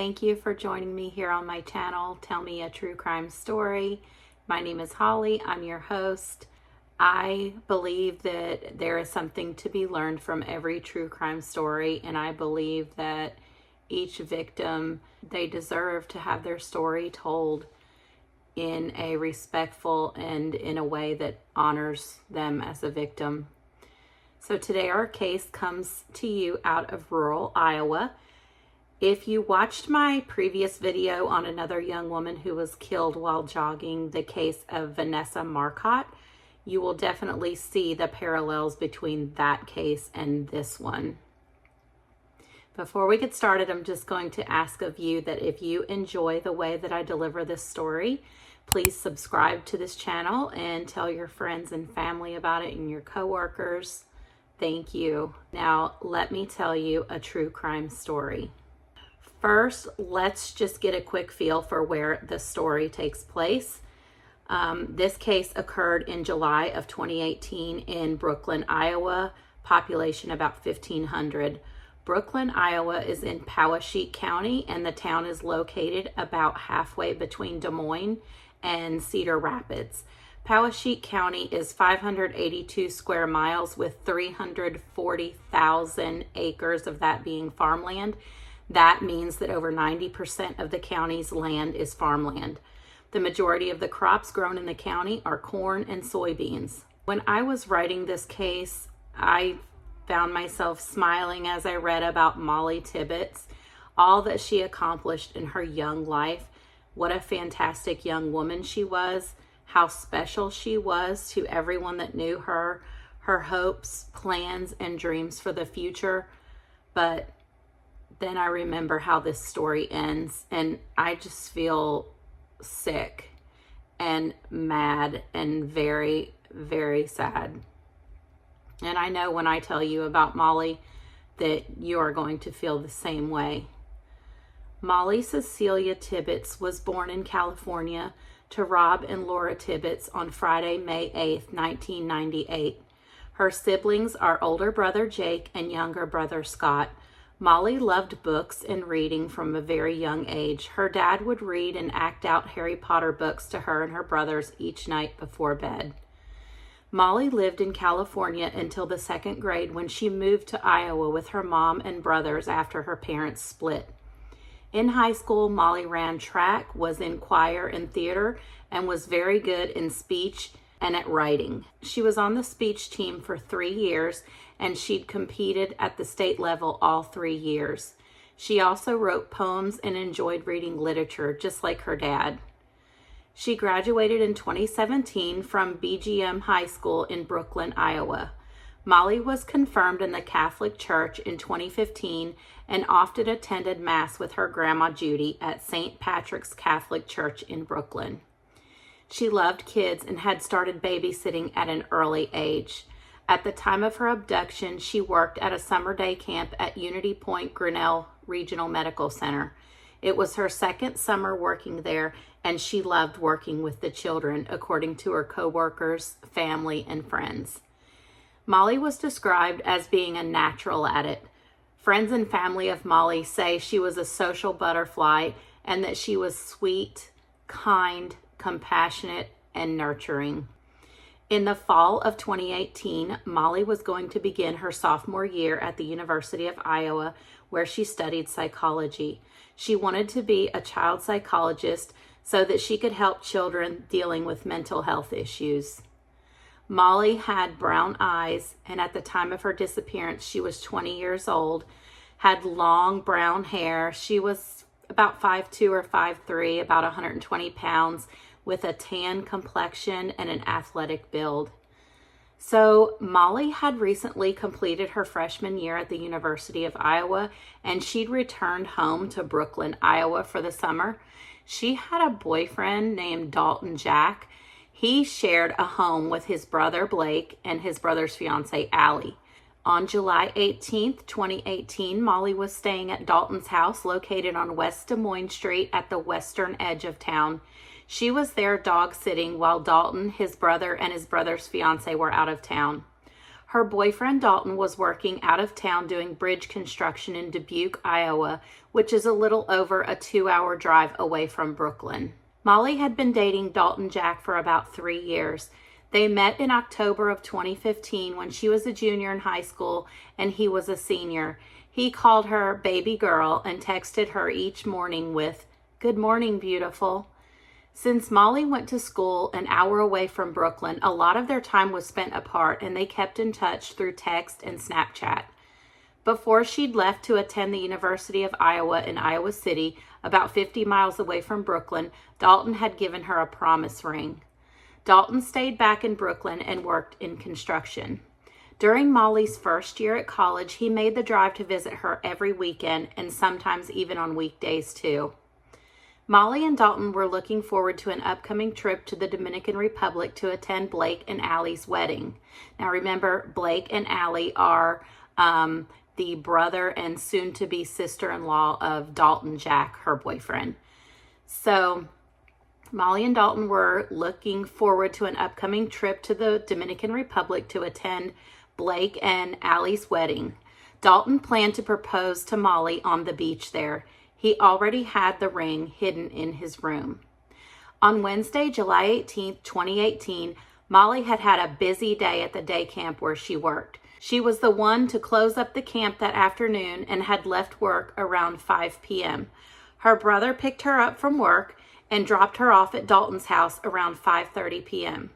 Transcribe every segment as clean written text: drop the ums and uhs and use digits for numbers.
thank you for joining me here on my channel, Tell Me a True Crime Story. My name is Holly. I'm your host. I believe that there is something to be learned from every true crime story, and I believe that each victim, they deserve to have their story told in a respectful and in a way that honors them as a victim. So today our case comes to you out of rural Iowa. If you watched my previous video on another young woman who was killed while jogging, the case of Vanessa Marcotte, you will definitely see the parallels between that case and this one. Before we get started, I'm just going to ask of you that if you enjoy the way that I deliver this story, please subscribe to this channel and tell your friends and family about it and your coworkers. Thank you. Now, let me tell you a true crime story. First, let's just get a quick feel for where the story takes place. This case occurred in July of 2018 in Brooklyn, Iowa, population about 1,500. Brooklyn, Iowa is in Poweshiek County, and the town is located about halfway between Des Moines and Cedar Rapids. Poweshiek County is 582 square miles with 340,000 acres of that being farmland. That means that over 90% of the county's land is farmland. The majority of the crops grown in the county are corn and soybeans. When I was writing this case, I found myself smiling as I read about Mollie Tibbetts, all that she accomplished in her young life. What a fantastic young woman she was, how special she was to everyone that knew her, her hopes, plans, and dreams for the future. But then I remember how this story ends, and I just feel sick and mad and very, very sad. And I know when I tell you about Mollie that you are going to feel the same way. Mollie Cecilia Tibbetts was born in California to Rob and Laura Tibbetts on Friday, May 8th, 1998. Her siblings are older brother Jake and younger brother Scott. Mollie loved books and reading from a very young age. Her dad would read and act out Harry Potter books to her and her brothers each night before bed. Mollie lived in California until the second grade when she moved to Iowa with her mom and brothers after her parents split. In high school, Mollie ran track, was in choir and theater, and was very good in speech and at writing. She was on the speech team for 3 years, and she'd competed at the state level all 3 years. She also wrote poems and enjoyed reading literature, just like her dad. She graduated in 2017 from BGM High School in Brooklyn, Iowa. Mollie was confirmed in the Catholic Church in 2015 and often attended Mass with her grandma Judy at St. Patrick's Catholic Church in Brooklyn. She loved kids and had started babysitting at an early age. At the time of her abduction, she worked at a summer day camp at Unity Point Grinnell Regional Medical Center. It was her second summer working there, and she loved working with the children, according to her coworkers, family, and friends. Mollie was described as being a natural at it. Friends and family of Mollie say she was a social butterfly and that she was sweet, kind, compassionate, and nurturing. In the fall of 2018, Mollie was going to begin her sophomore year at the University of Iowa, where she studied psychology. She wanted to be a child psychologist so that she could help children dealing with mental health issues. Mollie had brown eyes, and at the time of her disappearance, she was 20 years old, had long brown hair. She was about 5'2" or 5'3", about 120 pounds, with a tan complexion and an athletic build. So Mollie had recently completed her freshman year at the University of Iowa, and she'd returned home to Brooklyn, Iowa for the summer. She had a boyfriend named Dalton Jack. He shared a home with his brother Blake and his brother's fiancée Allie. On July 18th, 2018, Mollie was staying at Dalton's house located on West Des Moines Street at the western edge of town. She was there dog sitting while Dalton, his brother, and his brother's fiancée were out of town. Her boyfriend Dalton was working out of town doing bridge construction in Dubuque, Iowa, which is a little over a 2-hour drive away from Brooklyn. Mollie had been dating Dalton Jack for about 3 years. They met in October of 2015 when she was a junior in high school and he was a senior. He called her baby girl and texted her each morning with, "Good morning, beautiful." Since Mollie went to school an hour away from Brooklyn, a lot of their time was spent apart and they kept in touch through text and Snapchat. Before she'd left to attend the University of Iowa in Iowa City, about 50 miles away from Brooklyn, Dalton had given her a promise ring. Dalton stayed back in Brooklyn and worked in construction. During Mollie's first year at college, he made the drive to visit her every weekend and sometimes even on weekdays too. Mollie and Dalton were looking forward to an upcoming trip to the Dominican Republic to attend Blake and Allie's wedding. Now remember, Blake and Allie are the brother and soon-to-be sister-in-law of Dalton Jack, her boyfriend. So Mollie and Dalton were looking forward to an upcoming trip to the Dominican Republic to attend Blake and Allie's wedding. Dalton planned to propose to Mollie on the beach there. He already had the ring hidden in his room. On Wednesday, July 18, 2018, Mollie had had a busy day at the day camp where she worked. She was the one to close up the camp that afternoon and had left work around 5 p.m. Her brother picked her up from work and dropped her off at Dalton's house around 5:30 p.m.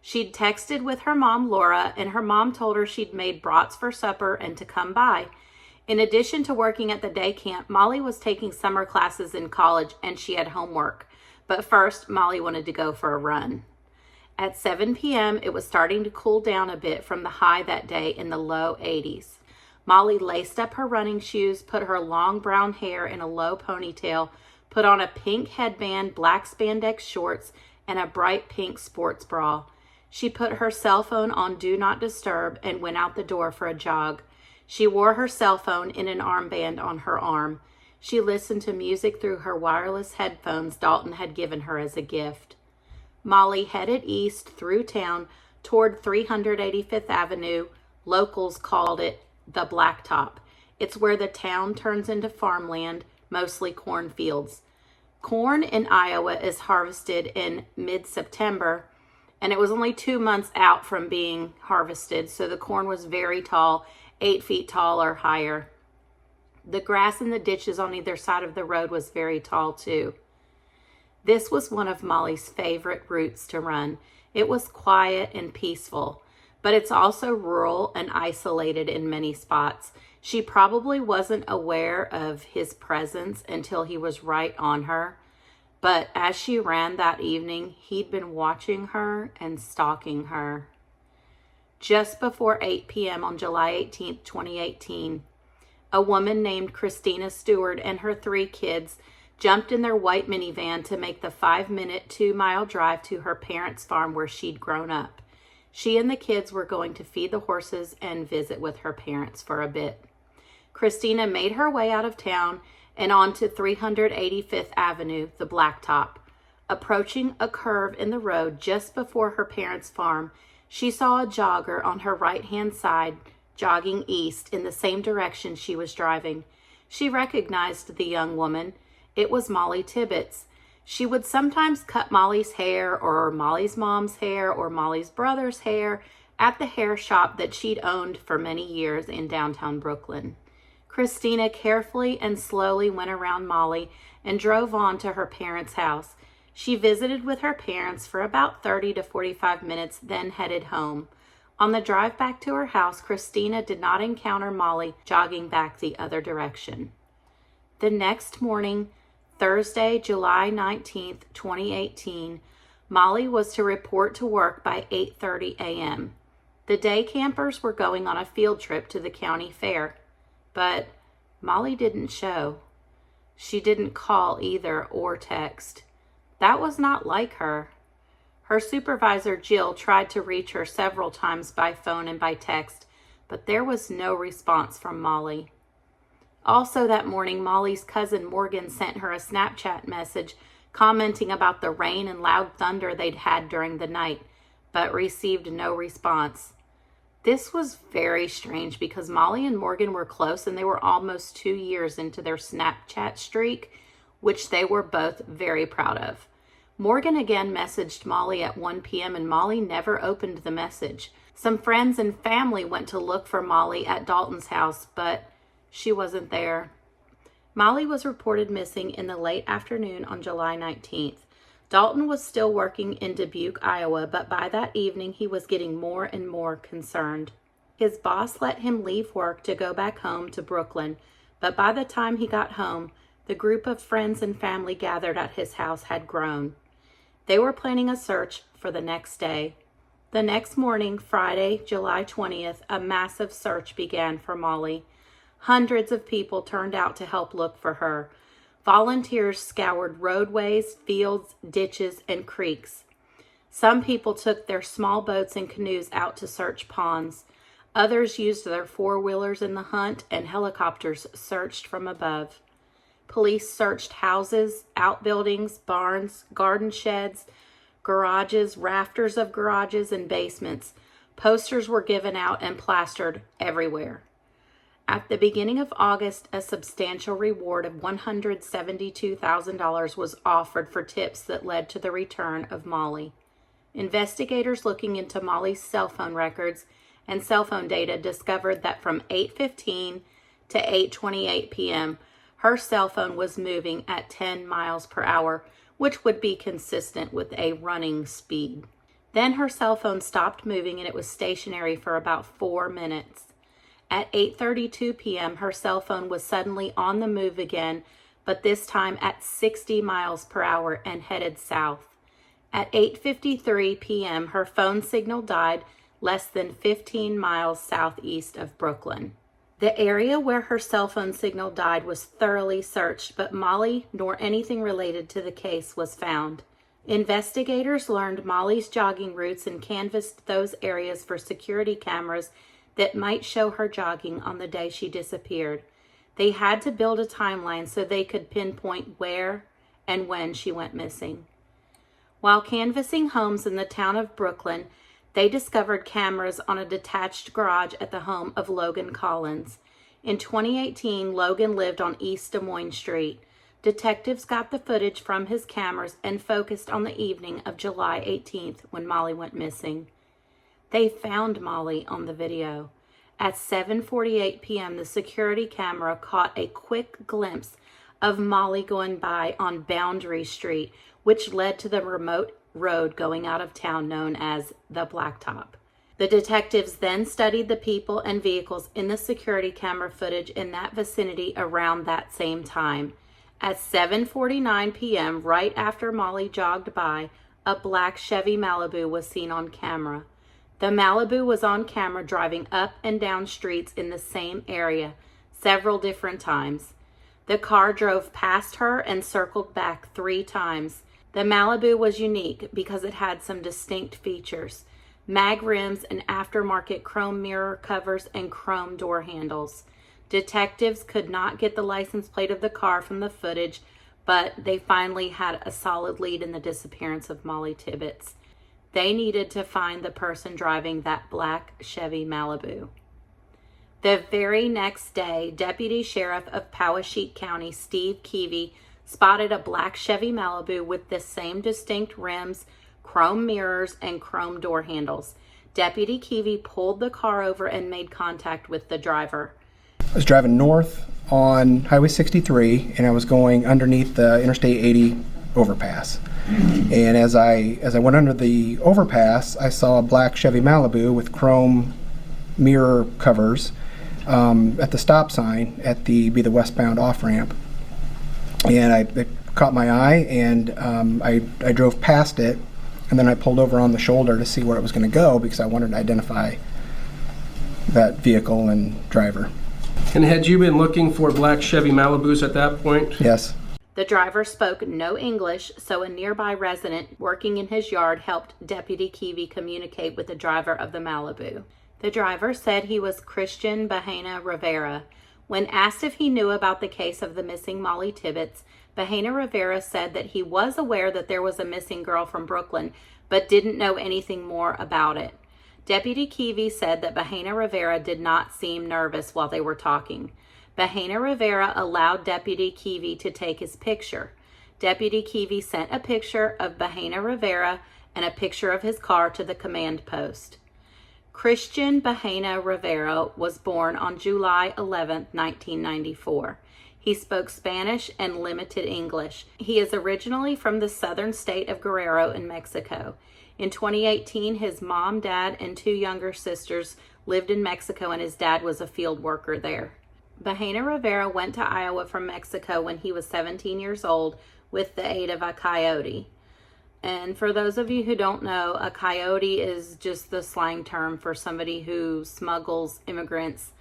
She'd texted with her mom, Laura, and her mom told her she'd made brats for supper and to come by. In addition to working at the day camp, Mollie was taking summer classes in college and she had homework. But first, Mollie wanted to go for a run. At 7 p.m., it was starting to cool down a bit from the high that day in the low 80s. Mollie laced up her running shoes, put her long brown hair in a low ponytail, put on a pink headband, black spandex shorts, and a bright pink sports bra. She put her cell phone on Do Not Disturb and went out the door for a jog. She wore her cell phone in an armband on her arm. She listened to music through her wireless headphones Dalton had given her as a gift. Mollie headed east through town toward 385th Avenue. Locals called it the Blacktop. It's where the town turns into farmland, mostly cornfields. Corn in Iowa is harvested in mid-September, and it was only 2 months out from being harvested, so the corn was very tall, 8 feet tall or higher. The grass in the ditches on either side of the road was very tall too. This was one of Mollie's favorite routes to run. It was quiet and peaceful, but it's also rural and isolated in many spots. She probably wasn't aware of his presence until he was right on her, but as she ran that evening, he'd been watching her and stalking her. Just before 8 p.m. on July 18, 2018, a woman named Christina Stewart and her 3 kids jumped in their white minivan to make the 5-minute, 2-mile drive to her parents' farm where she'd grown up. She and the kids were going to feed the horses and visit with her parents for a bit. Christina made her way out of town and onto 385th Avenue, the Blacktop. Approaching a curve in the road just before her parents' farm, she saw a jogger on her right-hand side jogging east in the same direction she was driving. She recognized the young woman. It was Mollie Tibbetts. She would sometimes cut Mollie's hair or Mollie's mom's hair or Mollie's brother's hair at the hair shop that she'd owned for many years in downtown Brooklyn. Christina carefully and slowly went around Mollie and drove on to her parents' house. She visited with her parents for about 30 to 45 minutes, then headed home. On the drive back to her house, Christina did not encounter Mollie jogging back the other direction. The next morning, Thursday, July 19th, 2018, Mollie was to report to work by 8:30 a.m. The day campers were going on a field trip to the county fair, but Mollie didn't show. She didn't call either or text. That was not like her. Her supervisor, Jill, tried to reach her several times by phone and by text, but there was no response from Mollie. Also that morning, Mollie's cousin Morgan sent her a Snapchat message commenting about the rain and loud thunder they'd had during the night, but received no response. This was very strange because Mollie and Morgan were close and they were almost 2 years into their Snapchat streak, which they were both very proud of. Morgan again messaged Mollie at 1 p.m. and Mollie never opened the message. Some friends and family went to look for Mollie at Dalton's house, but she wasn't there. Mollie was reported missing in the late afternoon on July 19th. Dalton was still working in Dubuque, Iowa, but by that evening he was getting more and more concerned. His boss let him leave work to go back home to Brooklyn, but by the time he got home, the group of friends and family gathered at his house had grown. They were planning a search for the next day. The next morning, Friday, July 20th, a massive search began for Mollie. Hundreds of people turned out to help look for her. Volunteers scoured roadways, fields, ditches, and creeks. Some people took their small boats and canoes out to search ponds. Others used their four-wheelers in the hunt, and helicopters searched from above. Police searched houses, outbuildings, barns, garden sheds, garages, rafters of garages, and basements. Posters were given out and plastered everywhere. At the beginning of August, a substantial reward of $172,000 was offered for tips that led to the return of Mollie. Investigators looking into Mollie's cell phone records and cell phone data discovered that from 8:15 to 8:28 p.m., her cell phone was moving at 10 miles per hour, which would be consistent with a running speed. Then her cell phone stopped moving and it was stationary for about 4 minutes. At 8:32 p.m., her cell phone was suddenly on the move again, but this time at 60 miles per hour and headed south. At 8:53 p.m., her phone signal died less than 15 miles southeast of Brooklyn. The area where her cell phone signal died was thoroughly searched, but Mollie nor anything related to the case was found. Investigators learned Mollie's jogging routes and canvassed those areas for security cameras that might show her jogging on the day she disappeared. They had to build a timeline so they could pinpoint where and when she went missing. While canvassing homes in the town of Brooklyn, they discovered cameras on a detached garage at the home of Logan Collins. In 2018, Logan lived on East Des Moines Street. Detectives got the footage from his cameras and focused on the evening of July 18th when Mollie went missing. They found Mollie on the video. At 7:48 p.m., the security camera caught a quick glimpse of Mollie going by on Boundary Street, which led to the remote road going out of town known as the Blacktop. The detectives then studied the people and vehicles in the security camera footage in that vicinity around that same time. At 7:49 p.m., right after Mollie jogged by, a black Chevy Malibu was seen on camera. The Malibu was on camera driving up and down streets in the same area several different times. The car drove past her and circled back 3 times. The Malibu was unique because it had some distinct features: mag rims and aftermarket chrome mirror covers and chrome door handles. Detectives could not get the license plate of the car from the footage, but they finally had a solid lead in the disappearance of Mollie Tibbetts. They needed to find the person driving that black Chevy Malibu. The very next day, Deputy Sheriff of Poweshiek County, Steve Keevy, spotted a black Chevy Malibu with the same distinct rims, chrome mirrors, and chrome door handles. Deputy Keevy pulled the car over and made contact with the driver. I was driving north on Highway 63, and I was going underneath the Interstate 80 overpass. And as I went under the overpass, I saw a black Chevy Malibu with chrome mirror covers at the stop sign at the westbound off-ramp. And it caught my eye, and I drove past it, and then I pulled over on the shoulder to see where it was going to go because I wanted to identify that vehicle and driver. And had you been looking for black Chevy Malibus at that point? Yes. The driver spoke no English, so a nearby resident working in his yard helped Deputy Keevy communicate with the driver of the Malibu. The driver said he was Christian Bahena Rivera. When asked if he knew about the case of the missing Mollie Tibbetts, Bahena Rivera said that he was aware that there was a missing girl from Brooklyn, but didn't know anything more about it. Deputy Keevy said that Bahena Rivera did not seem nervous while they were talking. Bahena Rivera allowed Deputy Keevy to take his picture. Deputy Keevy sent a picture of Bahena Rivera and a picture of his car to the command post. Christian Bahena Rivera was born on July 11, 1994. He spoke Spanish and limited English. He is originally from the southern state of Guerrero in Mexico. In 2018, his mom, dad, and 2 younger sisters lived in Mexico, and his dad was a field worker there. Bahena Rivera went to Iowa from Mexico when he was 17 years old with the aid of a coyote. And for those of you who don't know, a coyote is just the slang term for somebody who smuggles immigrants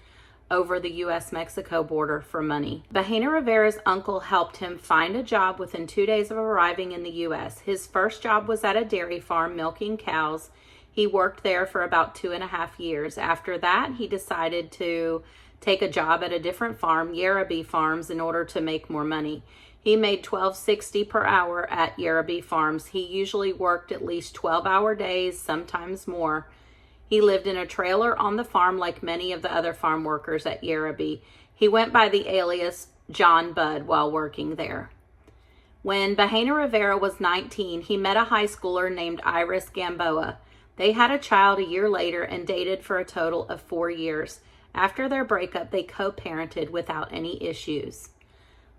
over the U.S.-Mexico border for money. Bahena Rivera's uncle helped him find a job within 2 days of arriving in the U.S. His first job was at a dairy farm milking cows. He worked there for about 2.5 years. After that, he decided to take a job at a different farm, Yerabee Farms, in order to make more money. He made $12.60 per hour at Yerabee Farms. He usually worked at least 12-hour days, sometimes more. He lived in a trailer on the farm like many of the other farm workers at Yerabee. He went by the alias John Bud while working there. When Bahena Rivera was 19, he met a high schooler named Iris Gamboa. They had a child a year later and dated for a total of 4 years. After their breakup, they co-parented without any issues.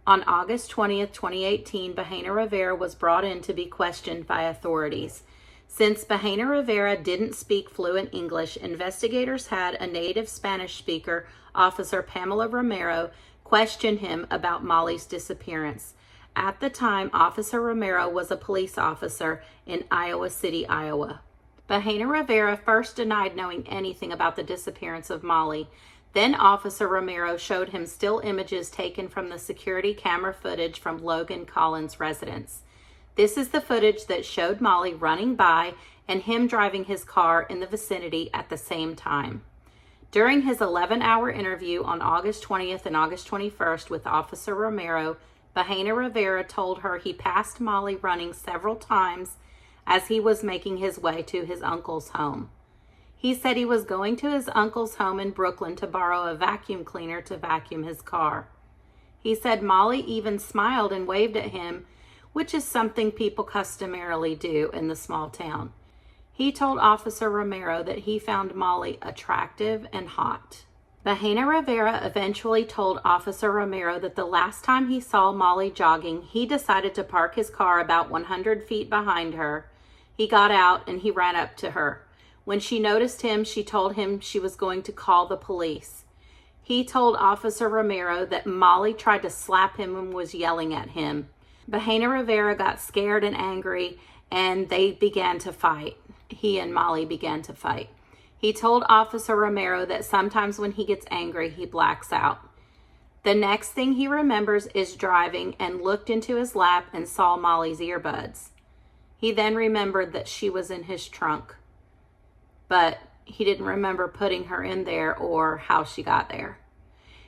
On August 20th, 2018, Bahena Rivera was brought in to be questioned by authorities. Since Bahena Rivera didn't speak fluent English, investigators had a native Spanish speaker, Officer Pamela Romero, question him about Mollie's disappearance. At the time, Officer Romero was a police officer in Iowa City, Iowa. Bahena Rivera first denied knowing anything about the disappearance of Mollie. Then Officer Romero showed him still images taken from the security camera footage from Logan Collins' residence. This is the footage that showed Mollie running by and him driving his car in the vicinity at the same time. During his 11-hour interview on August 20th and August 21st with Officer Romero, Bahena Rivera told her he passed Mollie running several times as he was making his way to his uncle's home. He said he was going to his uncle's home in Brooklyn to borrow a vacuum cleaner to vacuum his car. He said Mollie even smiled and waved at him, which is something people customarily do in the small town. He told Officer Romero that he found Mollie attractive and hot. Bahena Rivera eventually told Officer Romero that the last time he saw Mollie jogging, he decided to park his car about 100 feet behind her. He got out and he ran up to her. When she noticed him, she told him she was going to call the police. He told Officer Romero that Mollie tried to slap him and was yelling at him. Bahena Rivera got scared and angry, and they began to fight. He and Mollie began to fight. He told Officer Romero that sometimes when he gets angry, he blacks out. The next thing he remembers is driving and looked into his lap and saw Mollie's earbuds. He then remembered that she was in his trunk, but he didn't remember putting her in there or how she got there.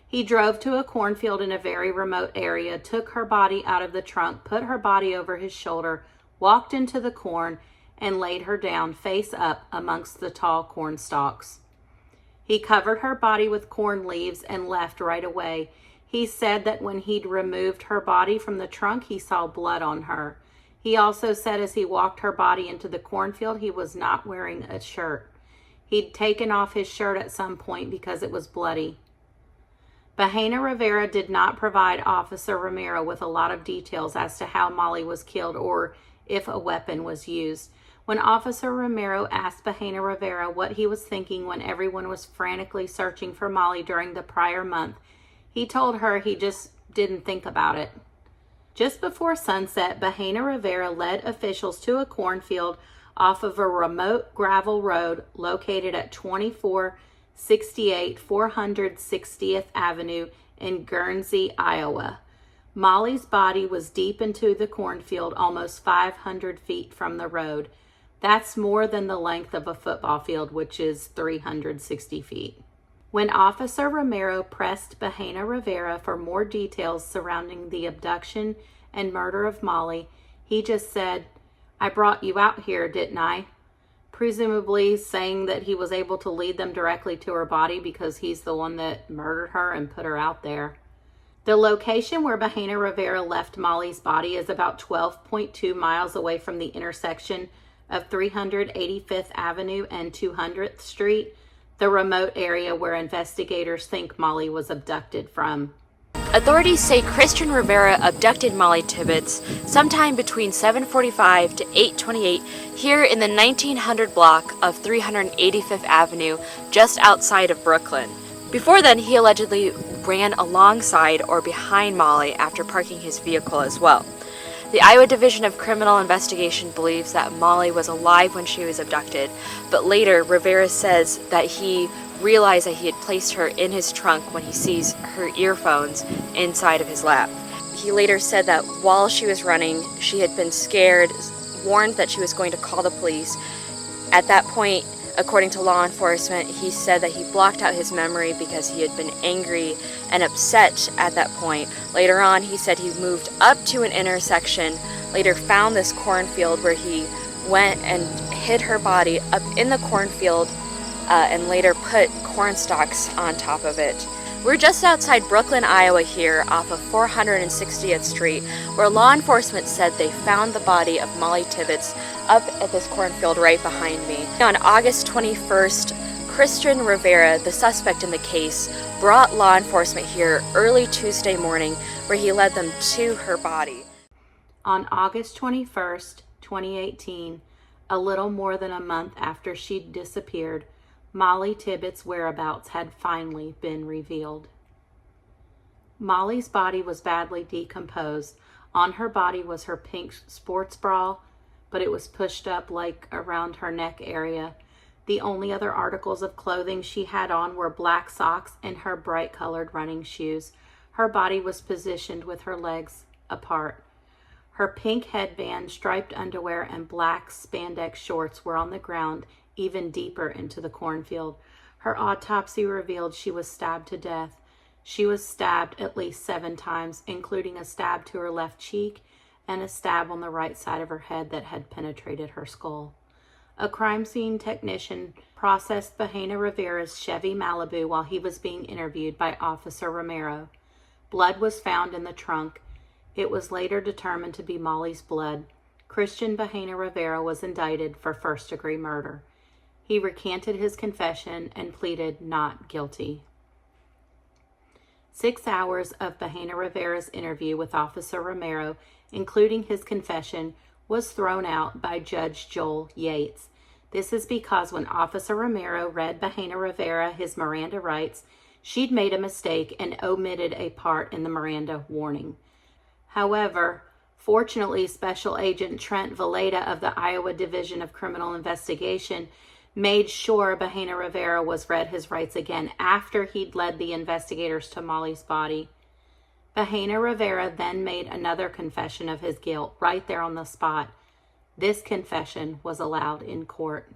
He drove to a cornfield in a very remote area, took her body out of the trunk, put her body over his shoulder, walked into the corn, and laid her down face up amongst the tall corn stalks. He covered her body with corn leaves and left right away. He said that when he'd removed her body from the trunk, he saw blood on her. He also said as he walked her body into the cornfield, he was not wearing a shirt. He'd taken off his shirt at some point because it was bloody. Bahena Rivera did not provide Officer Romero with a lot of details as to how Mollie was killed or if a weapon was used. When Officer Romero asked Bahena Rivera what he was thinking when everyone was frantically searching for Mollie during the prior month, he told her he just didn't think about it. Just before sunset, Bahena Rivera led officials to a cornfield off of a remote gravel road located at 2468 460th Avenue in Guernsey, Iowa. Mollie's body was deep into the cornfield, almost 500 feet from the road. That's more than the length of a football field, which is 360 feet. When Officer Romero pressed Bahena Rivera for more details surrounding the abduction and murder of Mollie, he just said, "I brought you out here, didn't I?" presumably saying that he was able to lead them directly to her body because he's the one that murdered her and put her out there. The location where Bahena Rivera left Mollie's body is about 12.2 miles away from the intersection of 385th Avenue and 200th Street, the remote area where investigators think Mollie was abducted from. Authorities say Christian Rivera abducted Mollie Tibbetts sometime between 7:45 to 8:28 here in the 1900 block of 385th Avenue, just outside of Brooklyn. Before then, he allegedly ran alongside or behind Mollie after parking his vehicle as well. The Iowa Division of Criminal Investigation believes that Mollie was alive when she was abducted, but later Rivera says that he realized that he had placed her in his trunk when he sees her earphones inside of his lap. He later said that while she was running, she had been scared, warned that she was going to call the police. At that point, according to law enforcement, he said that he blocked out his memory because he had been angry and upset at that point. Later on, he said he moved up to an intersection, later found this cornfield where he went and hid her body up in the cornfield and later put corn stalks on top of it. We're just outside Brooklyn, Iowa here off of 460th Street, where law enforcement said they found the body of Mollie Tibbetts up at this cornfield right behind me. On August 21st, Christian Rivera, the suspect in the case, brought law enforcement here early Tuesday morning where he led them to her body. On August 21st, 2018, a little more than a month after she'd disappeared, Mollie Tibbetts' whereabouts had finally been revealed. Mollie's body was badly decomposed. On her body was her pink sports bra, but it was pushed up like around her neck area. The only other articles of clothing she had on were black socks and her bright colored running shoes. Her body was positioned with her legs apart. Her pink headband, striped underwear, and black spandex shorts were on the ground even deeper into the cornfield. Her autopsy revealed she was stabbed to death. She was stabbed at least 7 times, including a stab to her left cheek and a stab on the right side of her head that had penetrated her skull. A crime scene technician processed Bahena Rivera's Chevy Malibu while he was being interviewed by Officer Romero. Blood was found in the trunk. It was later determined to be Mollie's blood. Christian Bahena Rivera was indicted for first-degree murder. He recanted his confession and pleaded not guilty. 6 hours of Bahena Rivera's interview with Officer Romero, including his confession, was thrown out by Judge Joel Yates. This is because when Officer Romero read Bahena Rivera his Miranda rights, she'd made a mistake and omitted a part in the Miranda warning. However, fortunately, Special Agent Trent Valeda of the Iowa Division of Criminal Investigation made sure Bahena Rivera was read his rights again after he'd led the investigators to Mollie's body. Bahena Rivera then made another confession of his guilt right there on the spot. This confession was allowed in court.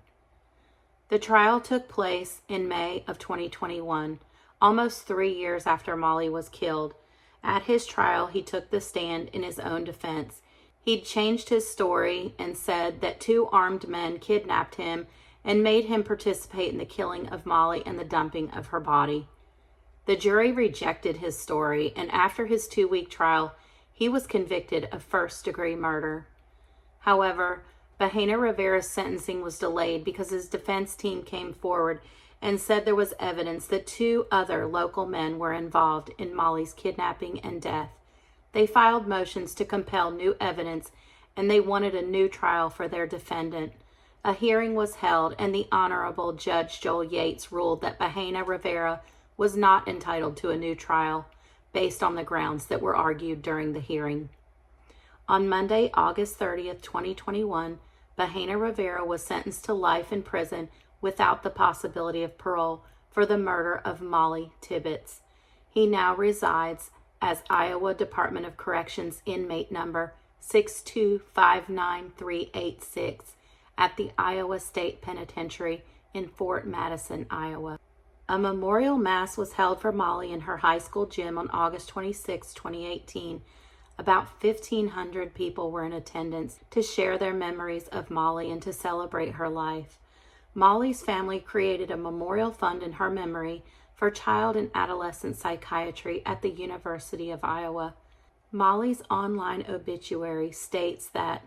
The trial took place in May of 2021, almost 3 years after Mollie was killed. At his trial, he took the stand in his own defense. He'd changed his story and said that 2 armed men kidnapped him and made him participate in the killing of Mollie and the dumping of her body. The jury rejected his story, and after his 2-week trial, he was convicted of first-degree murder. However, Bahena Rivera's sentencing was delayed because his defense team came forward and said there was evidence that 2 other local men were involved in Mollie's kidnapping and death. They filed motions to compel new evidence, and they wanted a new trial for their defendant. A hearing was held, and the Honorable Judge Joel Yates ruled that Bahena Rivera was not entitled to a new trial based on the grounds that were argued during the hearing. On Monday, August 30th, 2021, Bahena Rivera was sentenced to life in prison without the possibility of parole for the murder of Mollie Tibbetts. He now resides as Iowa Department of Corrections inmate number 6259386 at the Iowa State Penitentiary in Fort Madison, Iowa. A memorial mass was held for Mollie in her high school gym on August 26, 2018. About 1,500 people were in attendance to share their memories of Mollie and to celebrate her life. Mollie's family created a memorial fund in her memory for child and adolescent psychiatry at the University of Iowa. Mollie's online obituary states that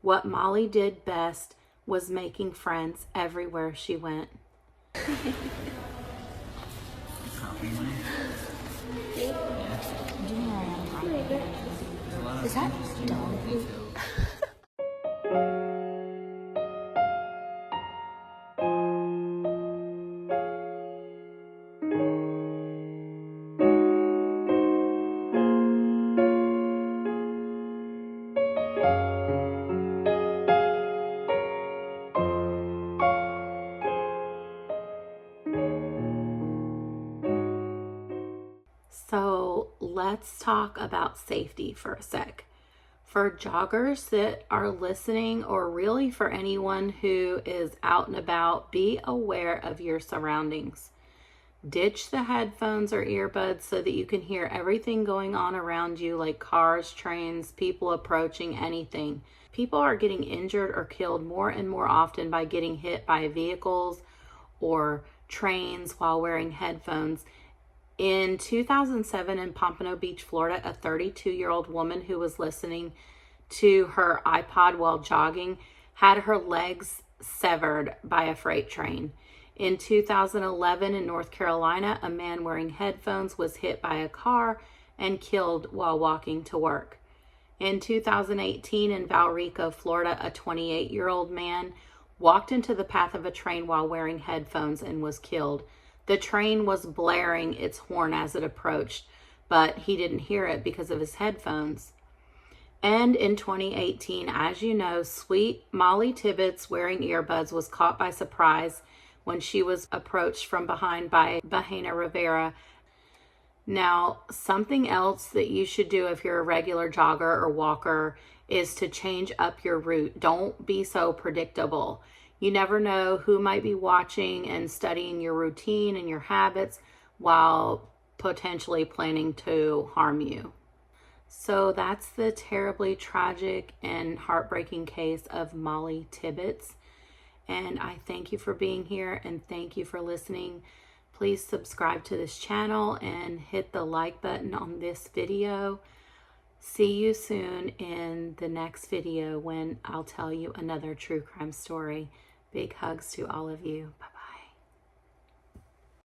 what Mollie did best was making friends everywhere she went. Is that dog? So let's talk about safety for a sec. For joggers that are listening, or really for anyone who is out and about, be aware of your surroundings. Ditch the headphones or earbuds so that you can hear everything going on around you, like cars, trains, people approaching, anything. People are getting injured or killed more and more often by getting hit by vehicles or trains while wearing headphones. In 2007 in Pompano Beach, Florida, a 32-year-old woman who was listening to her iPod while jogging had her legs severed by a freight train. In 2011 in North Carolina, a man wearing headphones was hit by a car and killed while walking to work. In 2018 in Valrico, Florida, a 28-year-old man walked into the path of a train while wearing headphones and was killed. The train was blaring its horn as it approached, but he didn't hear it because of his headphones. And in 2018, as you know, sweet Mollie Tibbetts wearing earbuds was caught by surprise when she was approached from behind by Bahena Rivera. Now, something else that you should do if you're a regular jogger or walker is to change up your route. Don't be so predictable. You never know who might be watching and studying your routine and your habits while potentially planning to harm you. So that's the terribly tragic and heartbreaking case of Mollie Tibbetts. And I thank you for being here and thank you for listening. Please subscribe to this channel and hit the like button on this video. See you soon in the next video when I'll tell you another true crime story. Big hugs to all of you. Bye-bye.